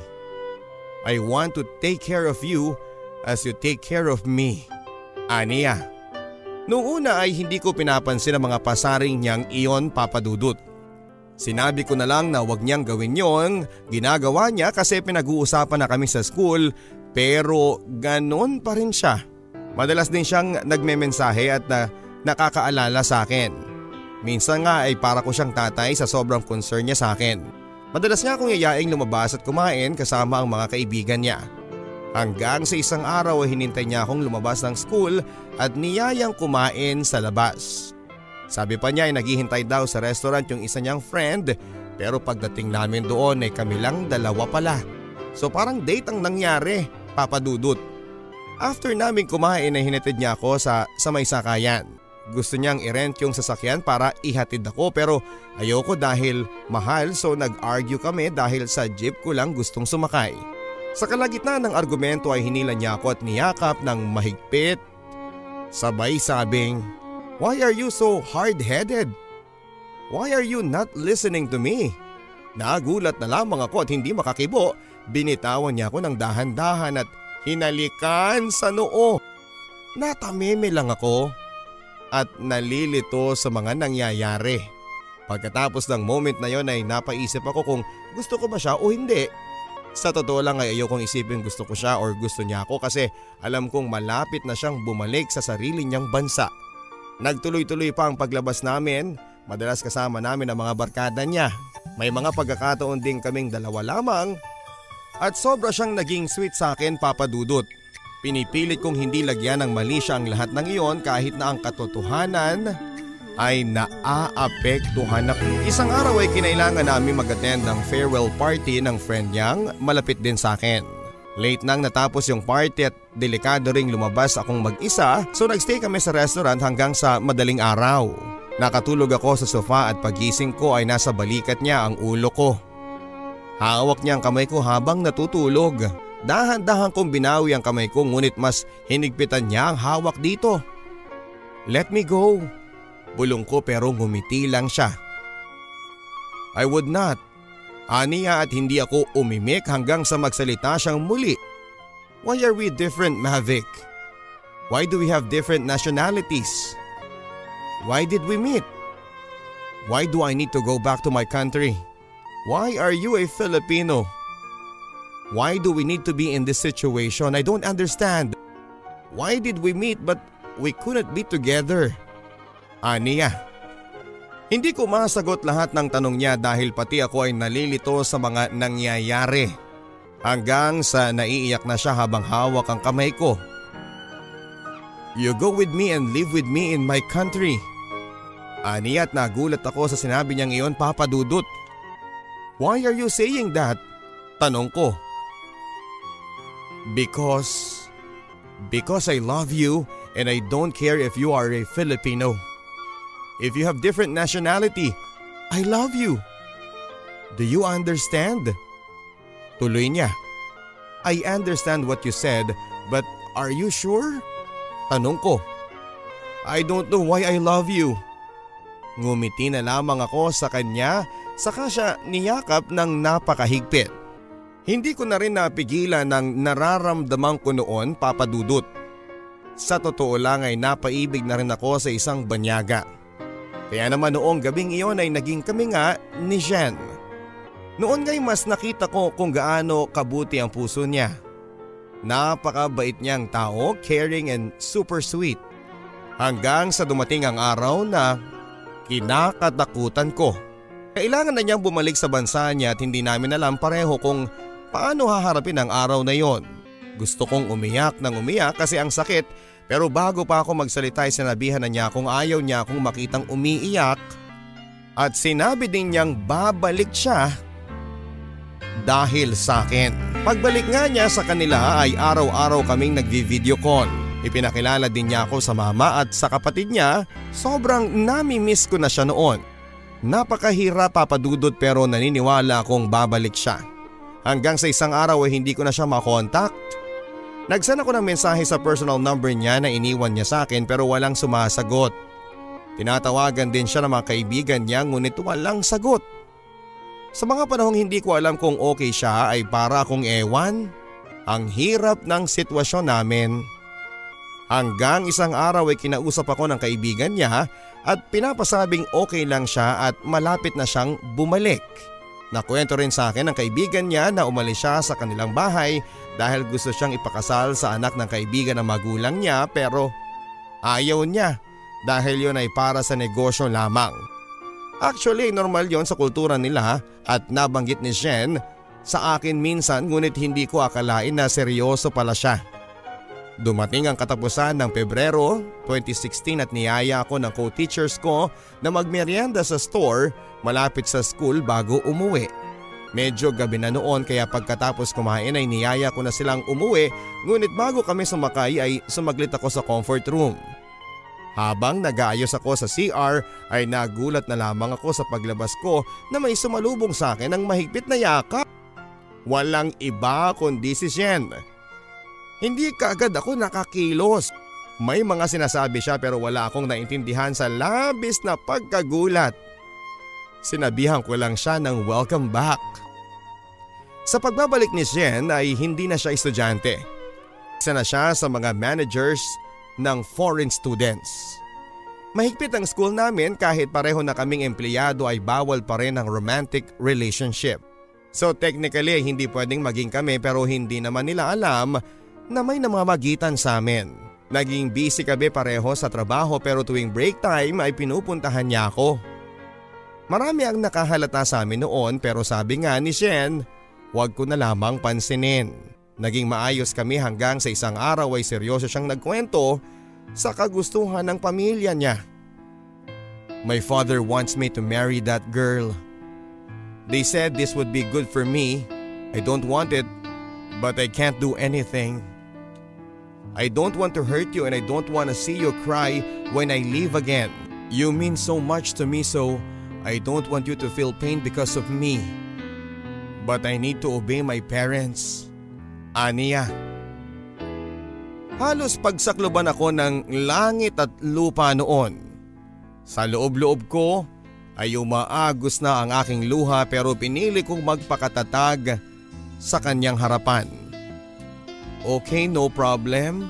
I want to take care of you as you take care of me." Aniya. Noong una ay hindi ko pinapansin ang mga pasaring niyang iyon, Papa Dudut. Sinabi ko na lang na wag niyang gawin yon, ginagawa niya kasi pinag-uusapan na kami sa school pero ganon pa rin siya. Madalas din siyang nagmemensahe at nakakaalala sa akin. Minsan nga ay para ko siyang tatay sa sobrang concern niya sa akin. Madalas nga akong yayaing lumabas at kumain kasama ang mga kaibigan niya. Hanggang sa isang araw ay hinintay niya akong lumabas ng school at niyayang kumain sa labas. Sabi pa niya ay naghihintay daw sa restaurant yung isa niyang friend pero pagdating namin doon ay kami lang dalawa pala. So parang date ang nangyari, Papa Dudut. After namin kumain ay hinatid niya ako sa may sakayan. Gusto niyang i-rent yung sasakyan para ihatid ako pero ayoko dahil mahal so nag-argue kami dahil sa jeep ko lang gustong sumakay. Sa kalagitnaan ng argumento ay hinila niya ako at niyakap ng mahigpit. Sabay sabing, "Why are you so hard-headed? Why are you not listening to me?" Nagulat na lamang ako at hindi makakibo. Binitawan niya ako ng dahan-dahan at hinalikan sa noo. Natameme lang ako at nalilito sa mga nangyayari. Pagkatapos ng moment na yon ay napaisip ako kung gusto ko ba siya o hindi. Sa totoo lang ay ayokong isipin gusto ko siya or gusto niya ako kasi alam kong malapit na siyang bumalik sa sarili niyang bansa. Nagtuloy-tuloy pa ang paglabas namin, madalas kasama namin ang mga barkada niya. May mga pagkakataon din kaming dalawa lamang at sobra siyang naging sweet sa akin, Papa Dudut. Pinipilit kong hindi lagyan ng mali siya ang lahat ng iyon kahit na ang katotohanan ay naaapektuhan ako. Isang araw ay kinailangan namin mag-attend ng farewell party ng friend niyang malapit din sa akin. Late nang natapos yung party at delikado ring lumabas akong mag-isa so nagstay kami sa restaurant hanggang sa madaling araw. Nakatulog ako sa sofa at pagising ko ay nasa balikat niya ang ulo ko. Hawak niya ang kamay ko habang natutulog. Dahan-dahan kong binawi ang kamay ko ngunit mas hinigpitan niya ang hawak dito. "Let me go." Bulong ko pero ngumiti lang siya. "I would not." Aniya at hindi ako umimik hanggang sa magsalita siyang muli. "Why are we different, Mavic? Why do we have different nationalities? Why did we meet? Why do I need to go back to my country? Why are you a Filipino? Why do we need to be in this situation? I don't understand. Why did we meet but we couldn't be together?" Aniya. Hindi ko masagot lahat ng tanong niya dahil pati ako ay nalilito sa mga nangyayari. Hanggang sa naiiyak na siya habang hawak ang kamay ko. "You go with me and live with me in my country." Aniya at nagulat ako sa sinabi niyang iyon, Papa Dudut. "Why are you saying that?" Tanong ko. Because I love you and I don't care if you are a Filipino. If you have different nationality, I love you. Do you understand? Tuloy niya. I understand what you said, but are you sure? Tanong ko. I don't know why I love you. Ngumiti na lamang ako sa kanya, saka siya niyakap ng napakahigpit. Hindi ko na rin napigilan ng nararamdaman ko noon, Papa Dudut. Sa totoo lang ay napaibig na rin ako sa isang banyaga. Kaya naman noong gabing iyon ay naging kami nga ni Jen. Noon nga'y mas nakita ko kung gaano kabuti ang puso niya. Napakabait niyang tao, caring and super sweet. Hanggang sa dumating ang araw na kinakatakutan ko. Kailangan na niyang bumalik sa bansa niya at hindi namin alam pareho kung paano haharapin ang araw na yon. Gusto kong umiyak ng umiyak kasi ang sakit. Pero bago pa ako magsalita ay sinabihan na niya kung ayaw niya akong makitang umiiyak at sinabi din niyang babalik siya dahil sa akin. Pagbalik nga niya sa kanila ay araw-araw kaming nagvi-video call. Ipinakilala din niya ako sa mama at sa kapatid niya. Sobrang nami-miss ko na siya noon. Napakahirap, Papa Dudut, pero naniniwala akong babalik siya. Hanggang sa isang araw ay hindi ko na siya makontak. Nagsend ako ng mensahe sa personal number niya na iniwan niya sa akin pero walang sumasagot. Tinatawagan din siya ng mga kaibigan niya ngunit walang sagot. Sa mga panahong hindi ko alam kung okay siya ay para akong ewan. Ang hirap ng sitwasyon namin. Hanggang isang araw ay kinausap ako ng kaibigan niya at pinapasabing okay lang siya at malapit na siyang bumalik. Nakwento rin sa akin ng kaibigan niya na umalis siya sa kanilang bahay dahil gusto siyang ipakasal sa anak ng kaibigan ng magulang niya pero ayaw niya dahil yon ay para sa negosyo lamang. Actually, normal yon sa kultura nila at nabanggit ni Jen sa akin minsan ngunit hindi ko akalain na seryoso pala siya. Dumating ang katapusan ng Pebrero 2016 at niyaya ako ng co-teachers ko na magmerienda sa store malapit sa school bago umuwi. Medyo gabi na noon kaya pagkatapos kumain ay niyaya ko na silang umuwi ngunit bago kami sumakay ay sumaglit ako sa comfort room. Habang nag-aayos ako sa CR ay nagulat na lamang ako sa paglabas ko na may sumalubong sa akin ng mahigpit na yakap. Walang iba kundi si Jen. Hindi kaagad ako nakakilos. May mga sinasabi siya pero wala akong naintindihan sa labis na pagkagulat. Sinabihan ko lang siya ng welcome back. Sa pagbabalik ni Jen ay hindi na siya estudyante. Isa na siya sa mga managers ng foreign students. Mahigpit ang school namin kahit pareho na kaming empleyado ay bawal pa rin ang romantic relationship. So technically hindi pwedeng maging kami pero hindi naman nila alam na may namamagitan sa amin. Naging busy kami pareho sa trabaho pero tuwing break time ay pinupuntahan niya ako. Marami ang nakahalata sa amin noon pero sabi nga ni Jen, huwag ko na lamang pansinin. Naging maayos kami hanggang sa isang araw ay seryoso siyang nagkwento sa kagustuhan ng pamilya niya. My father wants me to marry that girl. They said this would be good for me. I don't want it, but I can't do anything. I don't want to hurt you and I don't want to see you cry when I leave again. You mean so much to me so I don't want you to feel pain because of me. But I need to obey my parents. Aniya. Halos pagsakloban ako ng langit at lupa noon. Sa loob-loob ko ay umaagos na ang aking luha pero pinili kong magpakatatag sa kanyang harapan. Okay, no problem.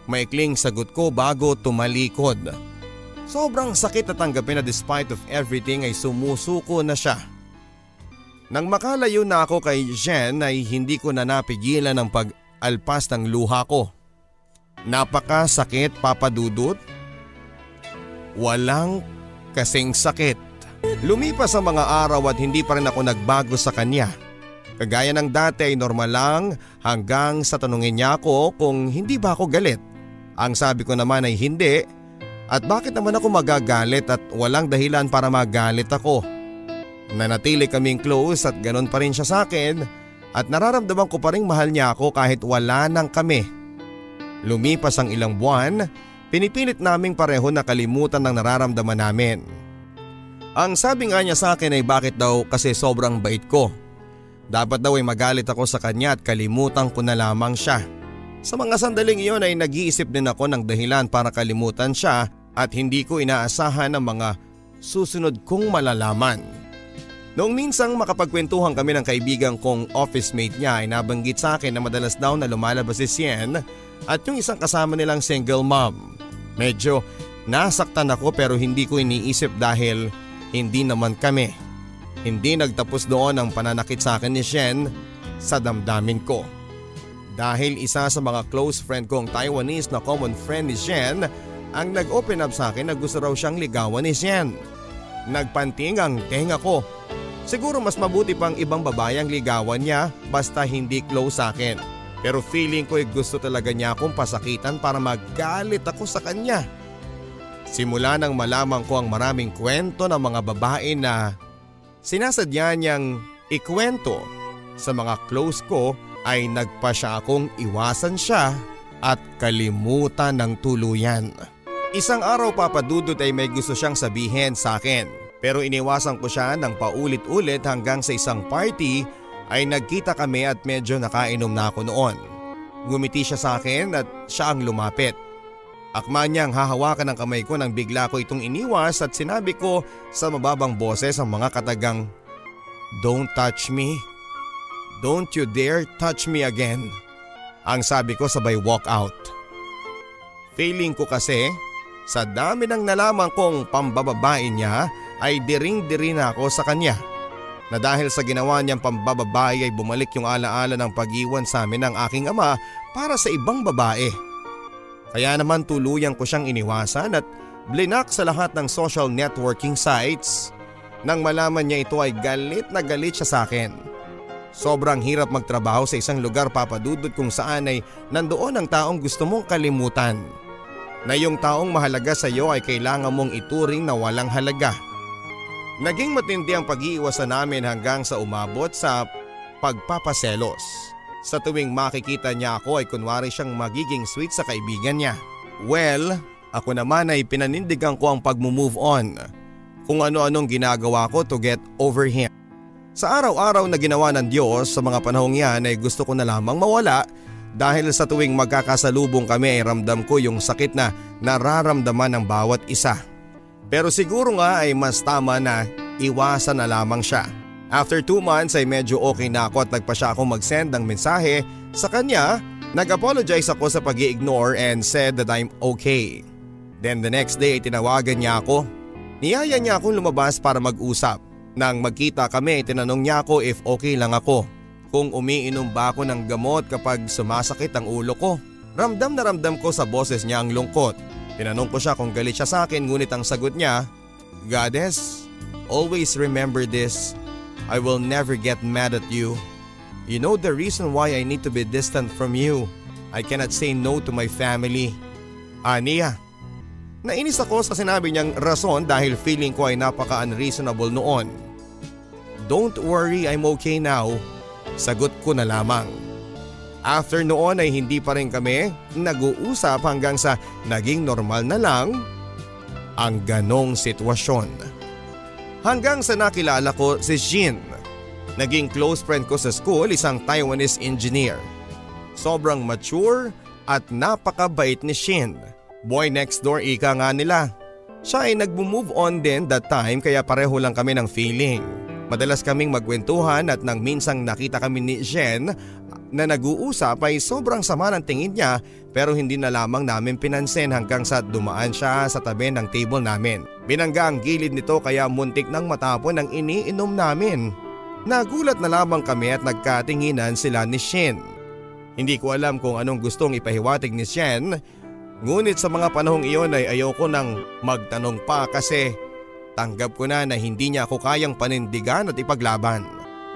Maikling sagot ko bago tumalikod. Sobrang sakit na tanggapin na despite of everything ay sumusuko na siya. Nang makalayo na ako kay Jen ay hindi ko na napigilan ang pag-alpas ng luha ko. Napakasakit, Papa Dudut. Walang kasing sakit. Lumipas ang mga araw at hindi pa rin ako nagbago sa kanya. Kagaya ng dati ay normal lang hanggang sa tanungin niya ako kung hindi ba ako galit. Ang sabi ko naman ay hindi. At bakit naman ako magagalit at walang dahilan para magalit ako. Nanatili kaming close at ganon pa rin siya sa akin at nararamdaman ko pa rin mahal niya ako kahit wala nang kami. Lumipas ang ilang buwan, Pinipilit naming pareho na kalimutan ng nararamdaman namin. Ang sabi nga niya sa akin ay bakit daw kasi sobrang bait ko. Dapat daw ay magalit ako sa kanya at kalimutan ko na lamang siya. Sa mga sandaling iyon ay nag-iisip din ako ng dahilan para kalimutan siya at hindi ko inaasahan ang mga susunod kong malalaman. Noong minsang makapagkwentuhan kami ng kaibigan kong office mate niya ay nabanggit sa akin na madalas daw na lumalabas si Sien at yung isang kasama nilang single mom. Medyo nasaktan ako pero hindi ko iniisip dahil hindi naman kami. Hindi nagtapos doon ang pananakit sa akin ni Sien sa damdamin ko. Dahil isa sa mga close friend kong Taiwanese na common friend ni Sien ang nag-open up sa akin na gusto raw siyang ligawan ni Sien. Nagpanting ang tenga ko. Siguro mas mabuti pang ibang babae ang ligawan niya basta hindi close sa akin. Pero feeling ko ay gusto talaga niya akong pasakitan para magalit ako sa kanya. Simula nang malaman ko ang maraming kwento ng mga babae na sinasadya niyang ikwento sa mga close ko ay nagpa siya akong iwasan siya at kalimutan ng tuluyan. Isang araw papadudot ay may gusto siyang sabihin sa akin. Pero iniwasan ko siya ng paulit-ulit hanggang sa isang party ay nagkita kami at medyo nakainom na ako noon. Ngumiti siya sa akin at siya ang lumapit. Akma niyang hahawakan ng kamay ko nang bigla ko itong iniwas at sinabi ko sa mababang boses ang mga katagang, "Don't touch me. Don't you dare touch me again." Ang sabi ko sabay walk out. Feeling ko kasi sa dami ng nalaman kong pambababae niya ay diring-diri na ako sa kanya. Na dahil sa ginawa niyang pambababae ay bumalik yung alaala ng pag-iwan sa amin ng aking ama para sa ibang babae. Kaya naman tuluyan ko siyang iniwasan at blinak sa lahat ng social networking sites. Nang malaman niya ito ay galit na galit siya sa akin. Sobrang hirap magtrabaho sa isang lugar papadudod kung saan ay nandoon ang taong gusto mong kalimutan. Na yung taong mahalaga sa iyo ay kailangan mong ituring na walang halaga. Naging matindi ang pag-iiwasan namin hanggang sa umabot sa pagpapaselos. Sa tuwing makikita niya ako ay kunwari siyang magiging sweet sa kaibigan niya. Well, ako naman ay pinanindigan ko ang pag-move on. Kung ano-anong ginagawa ko to get over him. Sa araw-araw na ginawa ng Diyos sa mga panahong yan ay gusto ko na lamang mawala dahil sa tuwing magkakasalubong kami ay ramdam ko yung sakit na nararamdaman ng bawat isa. Pero siguro nga ay mas tama na iwasan na lamang siya. After 2 months ay medyo okay na ako at nagpa siya akong mag-send ng mensahe sa kanya. Nag-apologize ako sa pag-i-ignore and said that I'm okay. Then the next day ay tinawagan niya ako. Niyaya niya akong lumabas para mag-usap. Nang magkita kami ay tinanong niya ako if okay lang ako. Kung umiinom ba ako ng gamot kapag sumasakit ang ulo ko. Ramdam na ramdam ko sa boses niya ang lungkot. Tinanong ko siya kung galit siya sa akin ngunit ang sagot niya, "Goddess, always remember this. I will never get mad at you. You know the reason why I need to be distant from you. I cannot say no to my family." Aniya. Nainis ako sa sinabi niyang rason dahil feeling ko ay napaka-unreasonable noon. "Don't worry, I'm okay now." Sagot ko na lamang. After noon ay hindi pa rin kami nag-uusap hanggang sa naging normal na lang ang ganong sitwasyon. Hanggang sa nakilala ko si Jin. Naging close friend ko sa school, isang Taiwanese engineer. Sobrang mature at napakabait ni Shin. Boy next door ika nga nila. Siya ay nag-move on din that time kaya pareho lang kami ng feeling. Madalas kaming magkwentuhan at nang minsang nakita kami ni Jen na nag-uusap ay sobrang sama ng tingin niya pero hindi na lamang namin pinansin hanggang sa dumaan siya sa tabi ng table namin. Binangga ang gilid nito kaya muntik nang matapon ang iniinom namin. Nagulat na lamang kami at nagkatinginan sila ni Shin. Hindi ko alam kung anong gustong ipahiwatig ni Shin, ngunit sa mga panahong iyon ay ayoko nang magtanong pa kasi tanggap ko na hindi niya ako kayang panindigan at ipaglaban.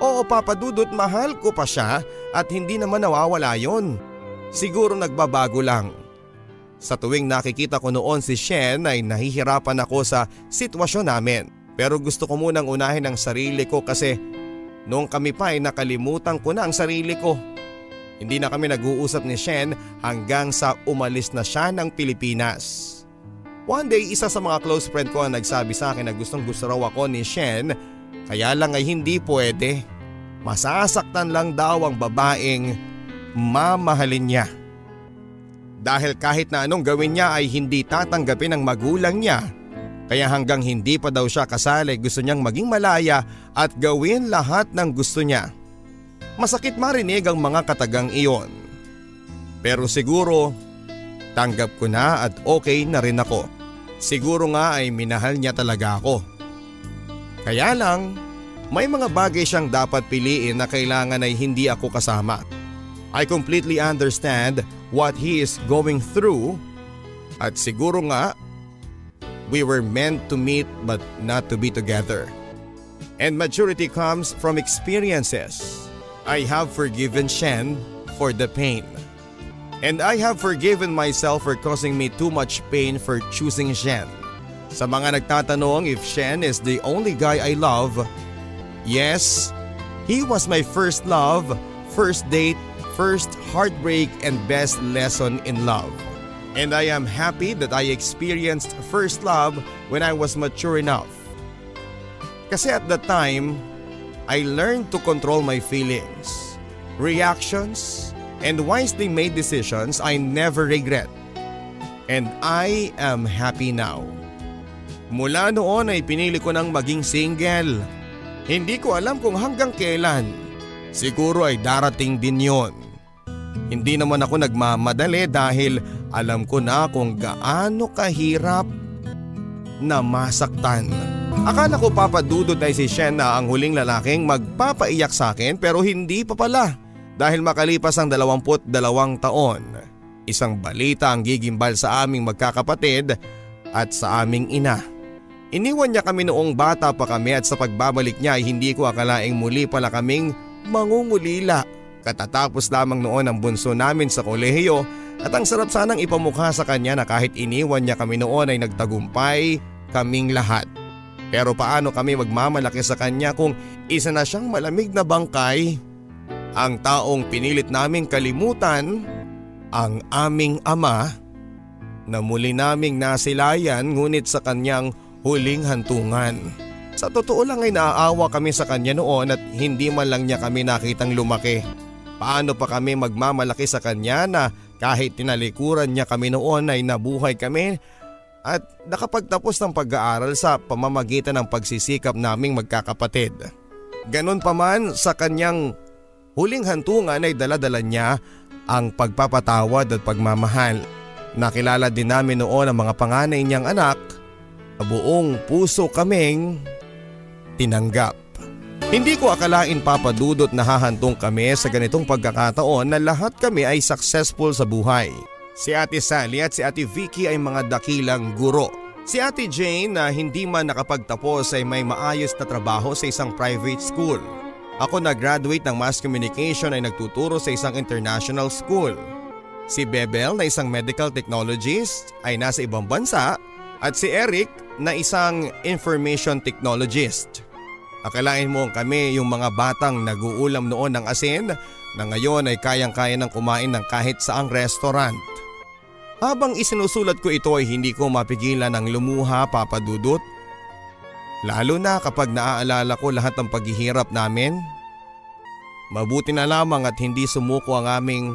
Oo papadudot, mahal ko pa siya at hindi naman nawawala yon. Siguro nagbabago lang. Sa tuwing nakikita ko noon si Shen ay nahihirapan ako sa sitwasyon namin. Pero gusto ko munang unahin ang sarili ko kasi noong kami pa ay nakalimutan ko na ang sarili ko. Hindi na kami nag-uusap ni Shen hanggang sa umalis na siya ng Pilipinas. One day, isa sa mga close friend ko ang nagsabi sa akin na gustong gusto raw ako ni Shen, kaya lang ay hindi pwede. Masasaktan lang daw ang babaeng mamahalin niya. Dahil kahit na anong gawin niya ay hindi tatanggapin ng magulang niya. Kaya hanggang hindi pa daw siya kasali, gusto niyang maging malaya at gawin lahat ng gusto niya. Masakit marinig ang mga katagang iyon. Pero siguro, tanggap ko na at okay na rin ako. Siguro nga ay minahal niya talaga ako. Kaya lang, may mga bagay siyang dapat piliin na kailangan ay hindi ako kasama. I completely understand what he is going through at siguro nga, we were meant to meet but not to be together. And maturity comes from experiences. I have forgiven Shen for the pain. And I have forgiven myself for causing me too much pain for choosing Shen. Sa mga nagtatanong if Shen is the only guy I love, yes, he was my first love, first date, first heartbreak and best lesson in love. And I am happy that I experienced first love when I was mature enough. Kasi at the time, I learned to control my feelings, reactions, and wisely made decisions I never regret. And I am happy now. Mula noon ay pinili ko nang maging single. Hindi ko alam kung hanggang kailan. Siguro ay darating din yon. Hindi naman ako nagmamadali dahil alam ko na kung gaano kahirap na masaktan. Akala ko papadudod ay si Shen na ang huling lalaking magpapaiyak sa akin pero hindi pa pala. Dahil makalipas ang 22 taon, isang balita ang gigimbal sa aming magkakapatid at sa aming ina. Iniwan niya kami noong bata pa kami at sa pagbabalik niya ay hindi ko akalaing muli pala kaming mangungulila. Katatapos lamang noon ang bunso namin sa kolehiyo at ang sarap sanang ipamukha sa kanya na kahit iniwan niya kami noon ay nagtagumpay kaming lahat. Pero paano kami magmamalaki sa kanya kung isa na siyang malamig na bangkay? Ang taong pinilit naming kalimutan, ang aming ama, na muli naming nasilayan ngunit sa kanyang huling hantungan. Sa totoo lang ay naaawa kami sa kanya noon at hindi man lang niya kami nakitang lumaki. Paano pa kami magmamalaki sa kanya na kahit tinalikuran niya kami noon ay nabuhay kami at nakapagtapos ng pag-aaral sa pamamagitan ng pagsisikap naming magkakapatid. Ganon pa man sa kanyang huling hantungan ay dala-dala niya ang pagpapatawad at pagmamahal. Nakilala din namin noon ang mga panganay niyang anak. Buong puso kaming tinanggap. Hindi ko akalain papadudot na hahantong kami sa ganitong pagkakataon na lahat kami ay successful sa buhay. Si Ate Sally at si Ate Vicky ay mga dakilang guro. Si Ate Jane na hindi man nakapagtapos ay may maayos na trabaho sa isang private school. Ako na graduate ng Mass Communication ay nagtuturo sa isang international school. Si Bebel na isang medical technologist ay nasa ibang bansa at si Eric na isang information technologist. Akalain mo kami yung mga batang nag-uulam noon ng asin na ngayon ay kayang-kaya ng kumain ng kahit saang restaurant. Habang isinusulat ko ito ay hindi ko mapigilan ng lumuha, Papa Dudut. Lalo na kapag naaalala ko lahat ng paghihirap namin. Mabuti na lamang at hindi sumuko ang aming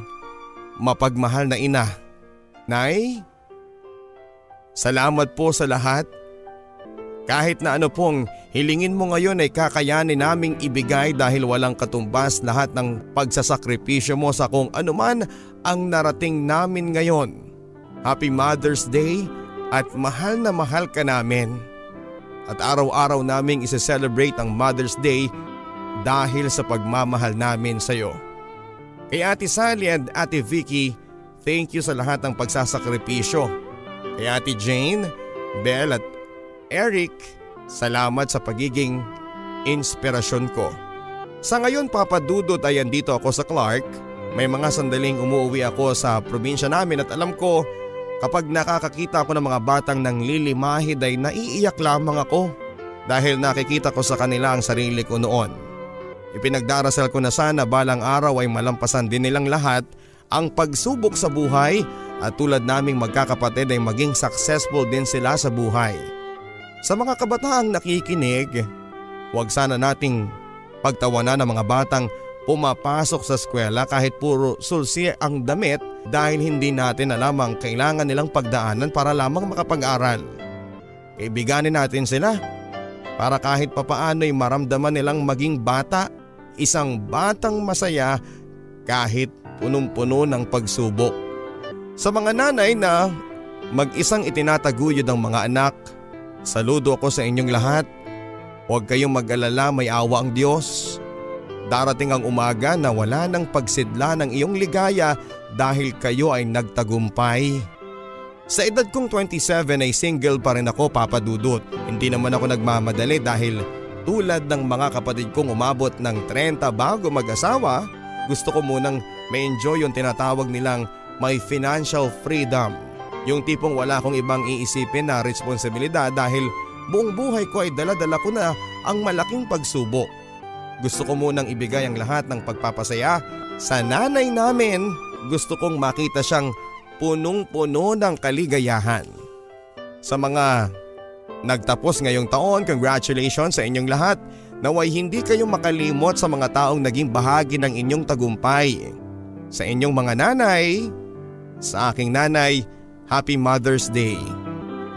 mapagmahal na ina. Nay, salamat po sa lahat. Kahit na ano pong hilingin mo ngayon ay kakayanin naming ibigay dahil walang katumbas lahat ng pagsasakripisyo mo sa kung anuman ang narating namin ngayon. Happy Mother's Day at mahal na mahal ka namin. At araw-araw naming isa-celebrate ang Mother's Day dahil sa pagmamahal namin sa iyo. Kay Ate Sally and Ate Vicky, thank you sa lahat ng pagsasakripisyo. Kay Ate Jane, Belle at Eric, salamat sa pagiging inspirasyon ko. Sa ngayon, Papa Dudut, ay andito ako sa Clark. May mga sandaling umuwi ako sa probinsya namin at alam ko kapag nakakakita ako ng mga batang nanglilimahid ay naiiyak lamang ako dahil nakikita ko sa kanila ang sarili ko noon. Ipinagdarasal ko na sana balang araw ay malampasan din nilang lahat ang pagsubok sa buhay at tulad naming magkakapatid ay maging successful din sila sa buhay. Sa mga kabataang nakikinig, huwag sana nating pagtawanan ng mga batang pumapasok sa eskwela kahit puro sulsi ang damit dahil hindi natin alam ang kailangan nilang pagdaanan para lamang makapag-aral. Kaibiganin natin sila para kahit papaano'y maramdaman nilang maging bata, isang batang masaya kahit punong-puno ng pagsubok. Sa mga nanay na mag-isang itinataguyod ang mga anak, saludo ako sa inyong lahat. Huwag kayong mag-alala, may awa ang Diyos. Darating ang umaga na wala nang pagsidla ng iyong ligaya dahil kayo ay nagtagumpay. Sa edad kong 27 ay single pa rin ako, Papa Dudut. Hindi naman ako nagmamadali dahil tulad ng mga kapatid kong umabot ng 30 bago mag-asawa, gusto ko munang ma-enjoy yung tinatawag nilang may financial freedom. Yung tipong wala akong ibang iisipin na responsibilidad dahil buong buhay ko ay dala-dala ko na ang malaking pagsubok. Gusto ko munang ibigay ang lahat ng pagpapasaya sa nanay namin. Gusto kong makita siyang punong-puno ng kaligayahan. Sa mga nagtapos ngayong taon, congratulations sa inyong lahat. Naway hindi kayong makalimot sa mga taong naging bahagi ng inyong tagumpay. Sa inyong mga nanay, sa aking nanay, Happy Mother's Day.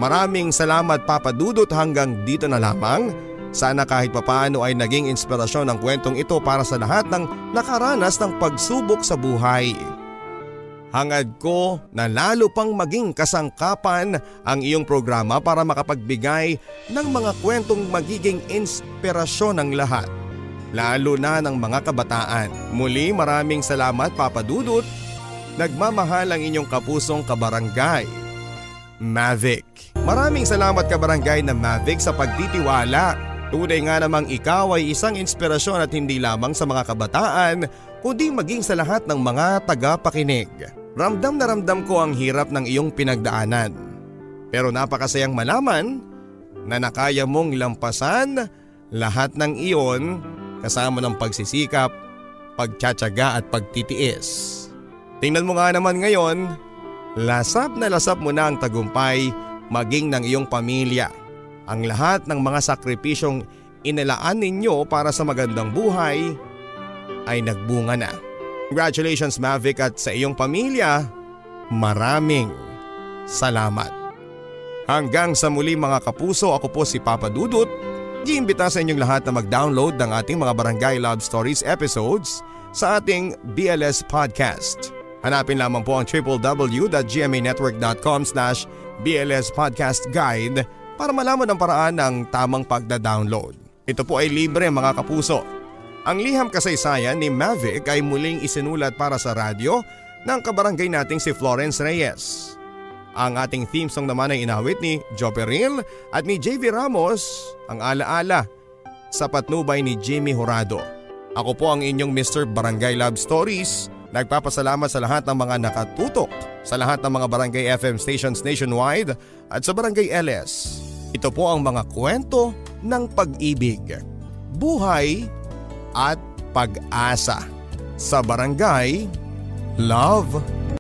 Maraming salamat, Papa Dudut, hanggang dito na lamang. Sana kahit papaano ay naging inspirasyon ang kwentong ito para sa lahat ng nakaranas ng pagsubok sa buhay. Hangad ko na lalo pang maging kasangkapan ang iyong programa para makapagbigay ng mga kwentong magiging inspirasyon ng lahat, lalo na ng mga kabataan. Muli maraming salamat, Papa Dudut. Nagmamahal ang inyong kapusong kabarangay, Mavic. Maraming salamat, kabarangay na Mavic, sa pagtitiwala. Tunay nga namang ikaw ay isang inspirasyon at hindi lamang sa mga kabataan kundi maging sa lahat ng mga tagapakinig. Ramdam na ramdam ko ang hirap ng iyong pinagdaanan. Pero napakasayang malaman na nakaya mong lampasan lahat ng iyon kasama ng pagsisikap, pagtsatsaga at pagtitiis. Tingnan mo nga naman ngayon, lasap na lasap mo na ang tagumpay maging ng iyong pamilya. Ang lahat ng mga sakripisyong inilaan ninyo para sa magandang buhay ay nagbunga na. Congratulations, Mavic, at sa iyong pamilya, maraming salamat. Hanggang sa muli, mga kapuso, ako po si Papa Dudut. Iimbita sa inyong lahat na mag-download ng ating mga Barangay Love Stories episodes sa ating BLS Podcast. Hanapin lamang po ang www.gmanetwork.com/BLS Podcast Guide para malaman ang paraan ng tamang pagda-download. Ito po ay libre, mga kapuso. Ang liham kasaysayan ni Mavic ay muling isinulat para sa radyo ng kabarangay nating si Florence Reyes. Ang ating theme song naman ay inawit ni Joe Peril at ni JV Ramos, ang alaala sa patnubay ni Jimmy Horado. Ako po ang inyong Mr. Barangay Love Stories. Nagpapasalamat sa lahat ng mga nakatutok sa lahat ng mga barangay FM stations nationwide at sa Barangay LS. Ito po ang mga kwento ng pag-ibig, buhay at pag-asa sa Barangay Love